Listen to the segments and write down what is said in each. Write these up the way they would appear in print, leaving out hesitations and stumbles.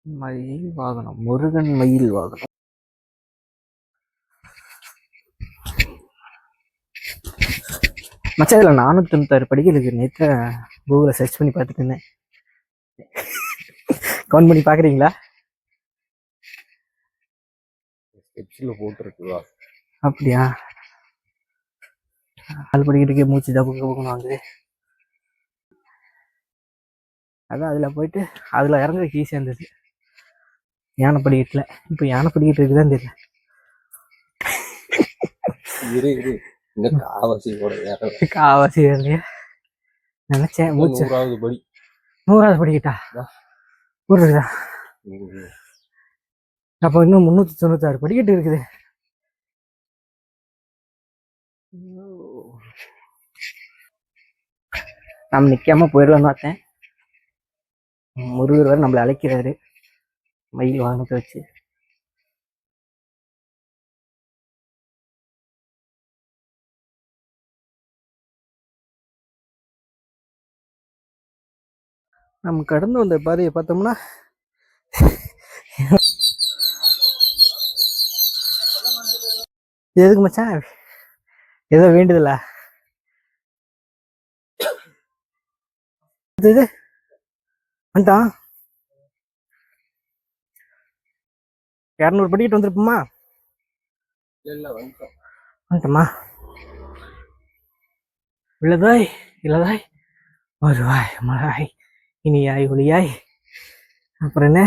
மயில் வாகனம், முருகன் மயில் வாகனம். மச்சா இதில் 496 படிகள் இருக்கு. நேற்று கூகுளில் சர்ச் பண்ணி பார்த்துட்டு இருந்தேன். கவுண்ட் பண்ணி பார்க்குறீங்களா? போட்டுருக்குவா? அப்படியா? கால் படிக்கிட்டு மூச்சு தப்புக்கு போகணும் வாங்குது. அதான் அதில் போயிட்டு அதில் இறங்குறதுக்கு ஈஸியாக இருந்தது. யானை படிக்கட்டில் இப்போ யானை படிக்கிட்டு இருக்குதான் தெரியல. காவாசி வரலையா நினைச்சேன். மூச்சு 100வது படிக்கிட்டா ஊருக்குதா? அப்போ இன்னும் 396 படிக்கட்டு இருக்குது. நம்ம நிக்காம போயிடலான்னு பார்த்தேன். முருகர் வேறு நம்மளை அழைக்கிறாரு மயில் வாகனத்தை வச்சு. நம்ம கடந்து வந்த பாதையை பார்த்தோம்னா எதுக்கு மச்சான் ஏதோ வேண்டுதல இது வந்துட்டான். 200 படிக்கிட்டு வந்துருப்போமா? வந்துட்டோமா? உள்ளதாய் இல்லதாய் வருவாய் மழாய் இனியாய் ஒளியாய் அப்புறம் என்ன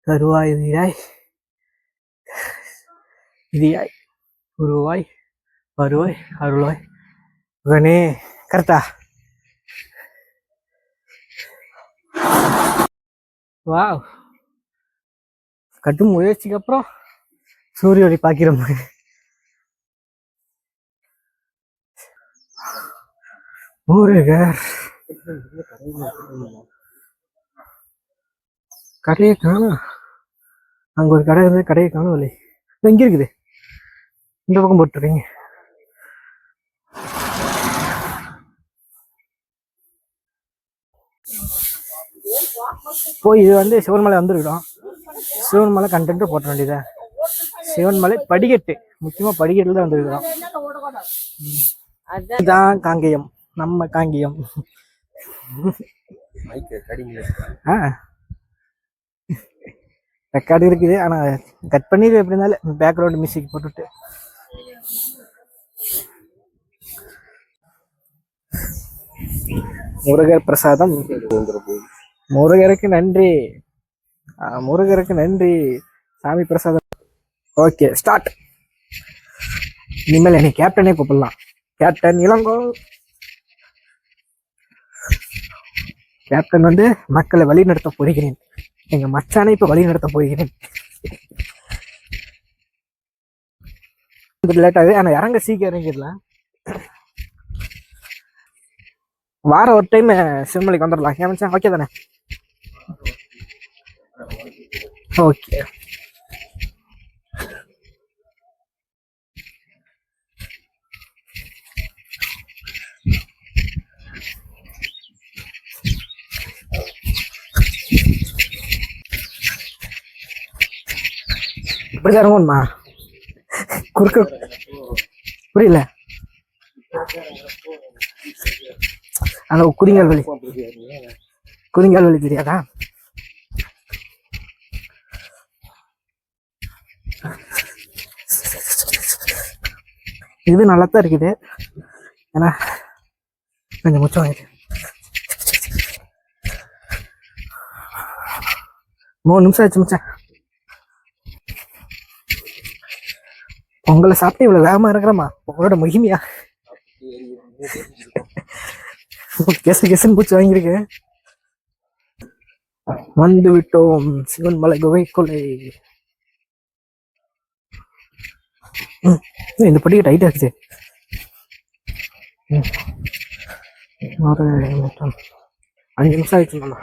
கருவாய் உயிராய் இதியாய் உருவாய் வருவாய் அருள்வாய் உடனே. கரெக்டா? வாவ், கடும் முயற்சிக்கு அப்புறம் சூரிய ஒளி பார்க்கிற மாதிரி. முருகர் கடையை காணும். அங்க ஒரு கடை இருந்து கடையை காணும். இல்லை இங்க இருக்குது, இந்த பக்கம் போட்டுருக்கீங்க. போய் இது வந்து சிவன்மலை வந்துருக்கோம். சிவன்மலை கண்டென்ட் போட்ட வேண்டியதா? சிவன்மலை படிக்கட்டு, முக்கியமா படிக்கட்டுல தான் வந்துருக்கிறோம். இதுதான் காங்கேயம், நம்ம காங்கேயம். ரெக்கார்டு இருக்குது, ஆனா கட் பண்ணிடு எப்படி இருந்தாலும் பேக்ரவுண்ட் மியூசிக் போட்டுட்டு. முருகர் பிரசாதம். முருகருக்கு நன்றி, முருகருக்கு நன்றி. சாமி பிரசாதம். Okay start. இனிமேல் என்னை கேப்டனே கூப்பிடலாம். கேப்டன் இளங்கோ. கேப்டன் வந்து மக்களை வழி நடத்த போகிறேன். எங்க மச்சானை இப்ப வழி நடத்த போகிறேன். லேட் ஆகுது, ஆனா இறங்க சீக்கிரம் இறங்கிடலாம். வாரம் ஒரு டைம் சிவமலைக்கு வந்துடலாம். ஏன் மச்சான் ஓகே தானே? ஓகே. இப்படி இறங்கும்மா குறுக்க? புரியல. அந்த குதிங்கால் வலி, குதிங்கால் வலி தெரியாதா? இது நல்லாத்தான் இருக்குது, ஏன்னா கொஞ்சம் முச்சம் ஆயிடுச்சு. 3 நிமிஷம் ஆச்சு மச்சான். பொங்கலை சாப்பிட்டு இவ்வளவு வேகமா இருக்கிறமா? உங்களோட மகிமையா? கெசு கெசுன்னு பூச்சி வாங்கியிருக்கு. வந்து விட்டோம் சிவன்மலை குகைக்குள்ளே. இந்த படிக்க டைட்டா இருக்குது. ஒரு 5 நிமிஷம் ஆயிடுச்சு மாமா.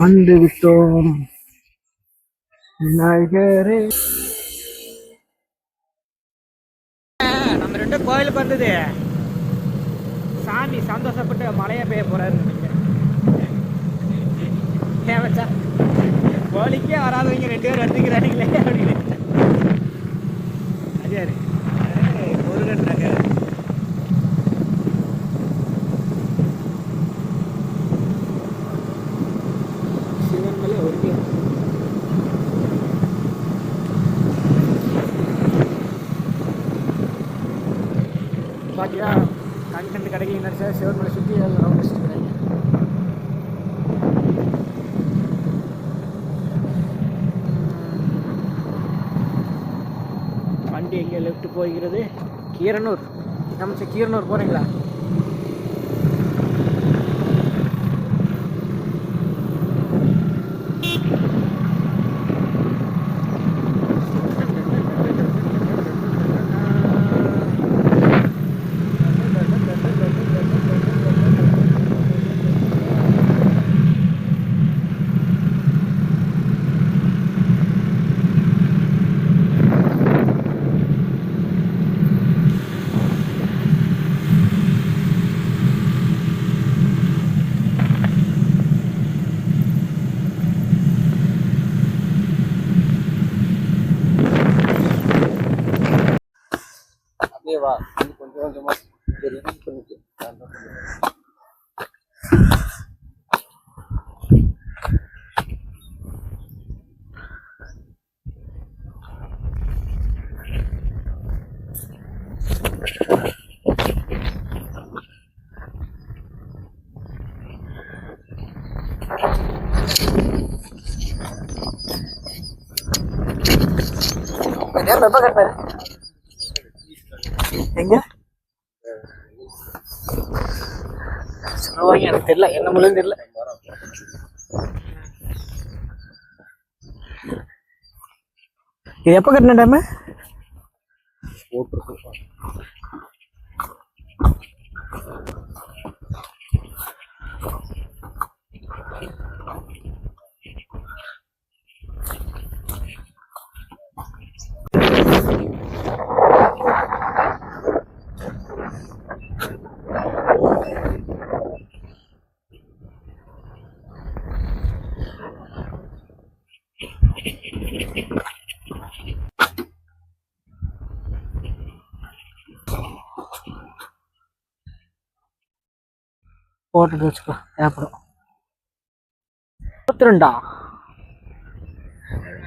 வந்து விட்டோம் விநாயகரே. நம்ம 2 கோயிலுக்கு வந்தது. சாமி பாண்டி சந்தோஷப்பட்டு மழையை பெய்ய போறாரு ஏன் வச்சா கோழிக்கே வராதவங்க 2 பேர் எடுத்துக்கிறாங்களே அப்படின்னு அதே முருகன் சிவன்மலை ஒரு பாத்தியா கண்டென்ட் கிடைக்க நினைச்சா சிவன்மலை சுற்றி ரவுண்ட் அடிச்சுட்டு கிடைக்கும். வண்டி எங்கே லெஃப்ட் போகிறது கீரனூர். நம்ம கீரனூர் போகிறீங்களா? கொஞ்சம் கொஞ்சமா எங்க சொல்லுவாங்க எனக்கு தெரியல, என்ன முழுன்னு தெரியல. இது எப்ப கட்டின டேம்? போட்டுட்டு வச்சுக்கோ ஏப்படும். 92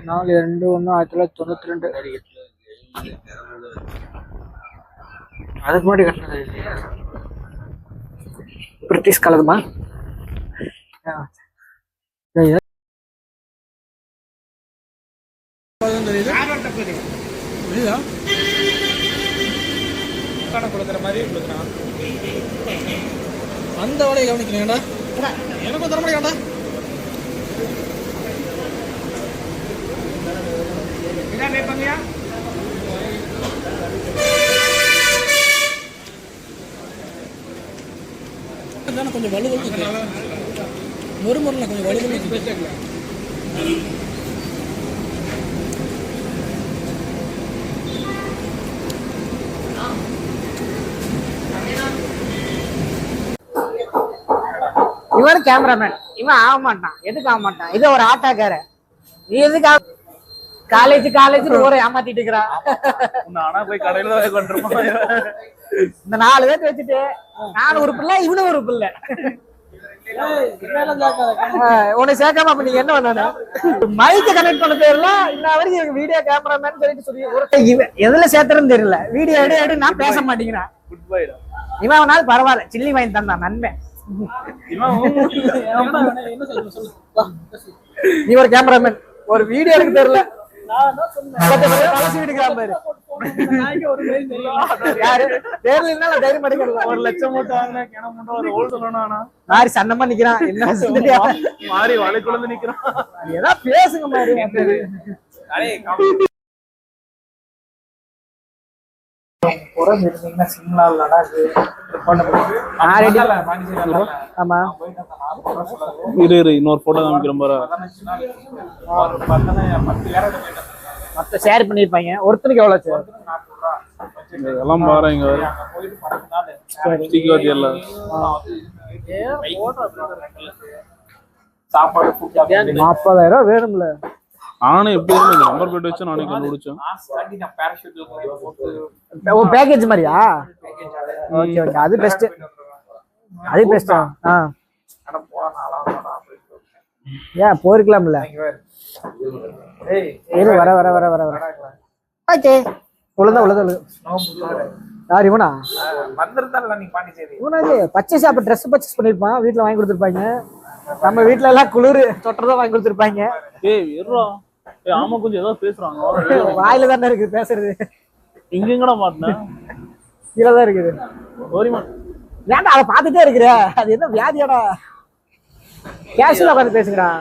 4/2/1992. அதுக்கு முன்னாடி கட்டினது பிரிட்டிஷ் கலதுமா? கொடுக்குற மாதிரி கொடுக்குறான். அந்த வேலையை கவனிக்கிறீங்கடா, எனக்கும் தர முடியாண்டா. கொஞ்சம் வலுவல் முறுமுறுல கொஞ்சம் வலுவல். இவன் கேமராமேன், இவன் ஆக மாட்டான். எதுக்கு ஆக மாட்டான்? இது ஒரு ஆட்டாக்கார. நீ எதுக்கு காலேஜ் ஊரை ஏமாத்திட்டு இருக்கிறா? போய் கடையில இந்த 4 பேர்த்து வச்சுட்டு நான் ஒரு பிள்ளை, இவனும் ஒரு பிள்ளை. உன்னை சேர்க்காம அப்ப நீங்க என்ன பண்ண? மைக்க கனெக்ட் பண்ண தெரியல. இன்ன வரைக்கும் எனக்கு வீடியோ கேமராமேன் சொல்லிட்டு சொல்லி எதுல சேர்த்துறன்னு தெரியல. வீடியோ எடு நான் பேச மாட்டேங்கிறேன். இவன் அவனால பரவாயில்ல, சில்லி வாங்கி தந்தான் நன்மை. நீ ஒரு கேமராமேன், ஒரு வீடியோ எனக்கு தெரியல. சன்னமா நிக்கிறான், என்ன பேசுங்க மாதிரி. இன்னொரு போட்டோ காமிக்கிறோம் பாரு. மொத்த ஷேர் பண்ணிருப்பாங்க. ஒருத்தனுக்கு எவ்வளவு? இதெல்லாம் பாருங்க சாப்பாடு 40,000 வேணும்ல. நானே எப்படி நம்பர் பிளேட் வச்சு நானே கண்டுபிடிச்சேன். பேக்கேஜ் மாதிரியா? ஓகே ஓகே, அது பெஸ்ட். அது பெஸ்டா? ஏன் போயிருக்கலாம்ல. வர வர வர வர வர ஓகே. யார் இவனா? பச்சை சாப்பிட ட்ரெஸ் பர்ச்சேஸ் பண்ணிருப்பான், வீட்டுல வாங்கி கொடுத்துருப்பாங்க. நம்ம வீட்டுல எல்லாம் குளிர் சொட்டர் வாங்கி கொடுத்துருப்பாங்க. ஆமா கொஞ்சம் ஏதோ பேசுறாங்க, வாயில தானே இருக்கு பேசுறது. இங்கங்கடா மாட்டினா கீழதான் இருக்குது. வேண்டாம், அதை பார்த்துட்டே இருக்கிற. அது என்ன வியாதியாடா? கேஷுவலா உட்காந்து பேசுகிறான்.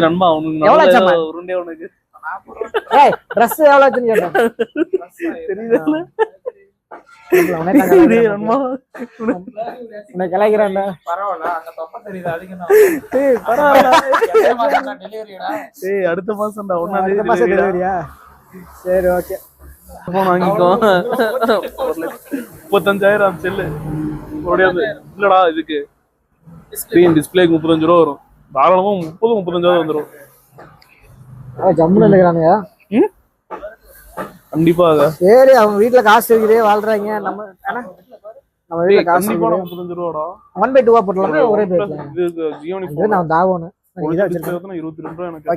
நண்பா உனக்கு உனக்கு ட்ரெஸ் எவ்வளவு ஆச்சுன்னு கேட்டேன். கிளைக்கிறான். அடுத்த மாசம் டெலிவரியா? சரி ஓகே, வாங்கிக்கோ. 35,000 செல்லு இல்லடா. இதுக்கு ஸ்கிரீன் டிஸ்பிளேக்கு 35 ரூபா வரும். தாராளமா 30-35 வந்துடும். ஜம்முன்னு இருக்கிறானுங்க. கண்டிப்பா. சரி, அவங்க வீட்டுல காசு இருக்கிறே வாழ்றாங்க. நம்ம வீட்டுல காசு 35 ரூபாடா. 1/2 போட்டலாமே ஒரே பேர். நான் தாவோன்னு 22 ரூபா எனக்கு.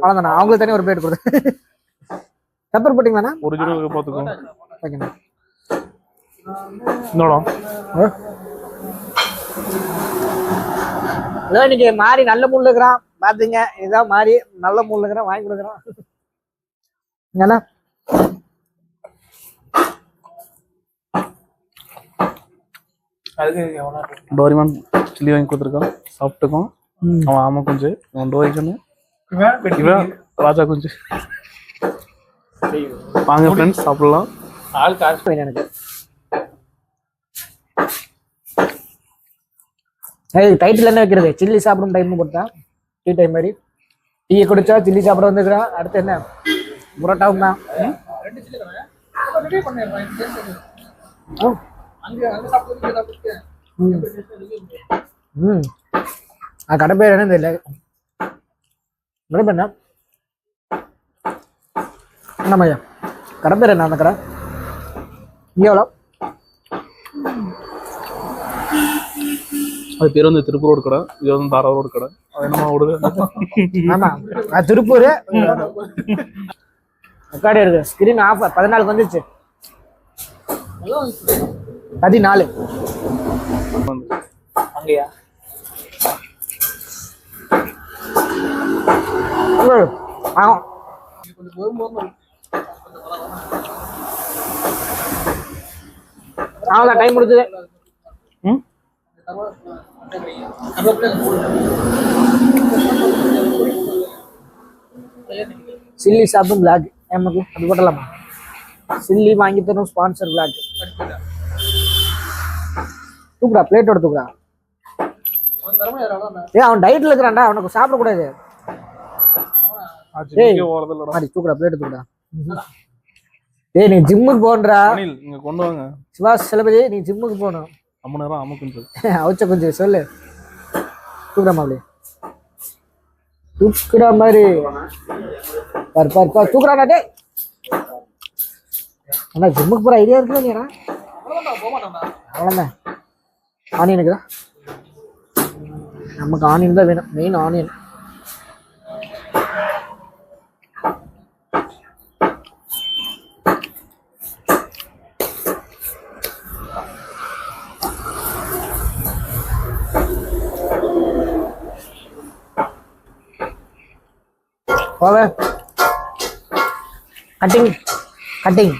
அவ்வளவுதானா? அவங்களுக்கு தனியா ஒரு பேட் கொடுத்தேன். பெப்பர் போட்டீங்களாண்ணா? ஒரிஜினல் பாத்துக்கோ. ஓகேண்ணா. என்னடா இன்னைக்கு மாறி நல்ல மூட்ல இருக்கிறான் பாத்துங்க. இதுதான் மாறி நல்ல மூட்ல இருக்கிறான், வாங்கி கொடுக்குறான். ஏன்னா டோரிமான் சில்லி வாங்கி கொடுத்துருக்கான், சாப்பிட்டுக்கோம். அவன் ஆமா கொஞ்சம் 1 ரூபாய்க்குன்னு ராஜா கொஞ்சம் வாங்க ஃப்ரெண்ட்ஸ் சாப்பிடலாம். ஆள் காசு வேணும் எனக்கு. டைட்டில் என்ன வைக்கிறது? சில்லி சாப்பிடும் டைம் கொடுத்தா டீ டைம் மாதிரி. டீ குடிச்சா சில்லி சாப்பிட வந்துக்கிறான். அடுத்து என்ன? புரோட்டாவும் தான். கடை பேர் என்ன தெரியல. கடை பேர் என்ன? என்னம்மையா கடை பேர் என்ன? அந்த கடை இங்கே எவ்வளோ? அது பேர் வந்து திருப்பூர் ரோடு கடை, இது வந்து தாரா ரோடு கடை. அது என்னமா ஓடுது? ஆமா, அது திருப்பூர். ரெக்கார்டு இருக்கு. ஸ்கிரீன் ஆஃப் 14 வந்துச்சு. 14 அங்கயா? அவ்வளோ டைம் முடிஞ்சது. சில்லி சாப்பிடும் பிளாக் நமக்கு அது போட்டலாமா? சில்லி வாங்கி தரும் ஸ்பான்சர் பிளாக். தூக்குடா, பிளேட்டோட தூக்குடா. அவன் டயட்ல இருக்கிறான்டா, அவனுக்கு சாப்பிடக்கூடாது. தூக்குடா, பிளேட் தூக்குடா. நீ ஜிம்முக்கு போன்றா. கொண்டு வாங்க சிவாஸ் சிலபதி, நீ ஜிம்முக்கு போகணும். அவுச்ச கொஞ்சம் சொல்லு. தூக்குடா மாதிரி தூக்குடா மாதிரி தூக்குறாடா. டே அண்ணா ஜிம்முக்கு போற ஐடியா இருக்குல்ல நீடா? அவ்வளோதான். ஆனியனுக்குதா? நமக்கு ஆனியன் தான் வேணும், மெயின் ஆனியன். கட்டிங்